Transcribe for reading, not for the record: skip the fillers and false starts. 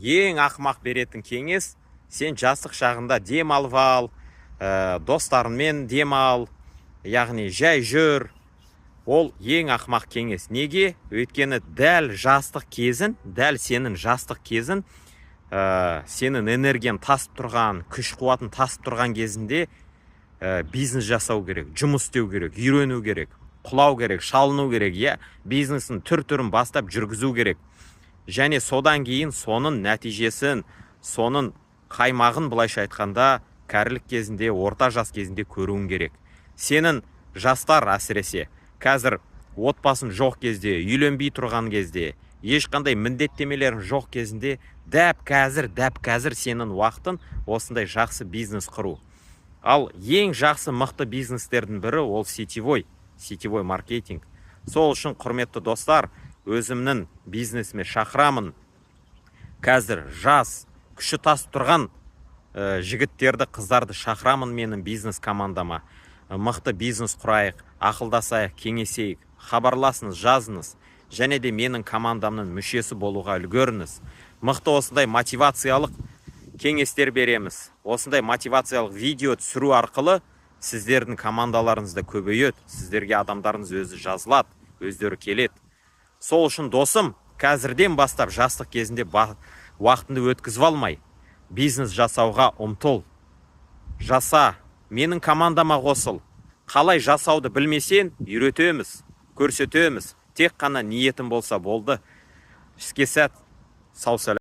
ең ақымақ беретін кеңес, сен жастық шағында демалып ал, достарыңмен демал, яғни жай жүр. Ол ең ақымақ кеңес. Неге? Өйткені дәл жастық кезін, дәл сенің жастық кезін, сенің энергиян тасып тұрған, күш қуатын тасып тұрған кезінде бизнес жасау керек, жұмыс істеу керек, үйрену керек, құлау керек, шалыну керек, бизнестің түр-түрін бастап жүргізу керек. Және содан кейін соның нәтижесін, соның қаймағын, былайша айтқанда, кәрілік кезінде, орта жас кезінде көруің керек. Сенің жастар әсіресе қазір отбасын жоқ кезде, үйленбей тұрған кезде, ешқандай міндеттемелерің жоқ кезінде, дәп қазір сенің уақытын осындай жақсы бизнес құру. Ал ең жақсы мықты бизнестердің бірі ол сетевой маркетинг. Сол үшін, құрметті достар, өзімнің бизнесіме шақырамын. Қазір жас, күші тасып тұрған жігіттерді, қыздарды шақырамын менің бизнес командама. Мықты бизнес құрайық, ақылдасайық, кеңесейік, хабарласыңыз, жазыңыз, және де менің командамның мүшесі болуға үлгеріңіз. Мықты осындай мотивациялық кеңестер береміз. Осындай мотивациялық видео түсіру арқылы сіздердің командаларыңызда көбейеді, сіздерге адамдарыңыз өзі жазылады, өздері келеді. Сол үшін досым, қазірден бастап жастық кезінде уақытыңды өткізіп алмай, бизнес жасауға ұмтыл. Жаса, менің командама қосыл. Қалай жасауды білмесен, үйретеміз, көрсетеміз. Тек қана ниетің болса болды. Іске сәт, сау сәлем.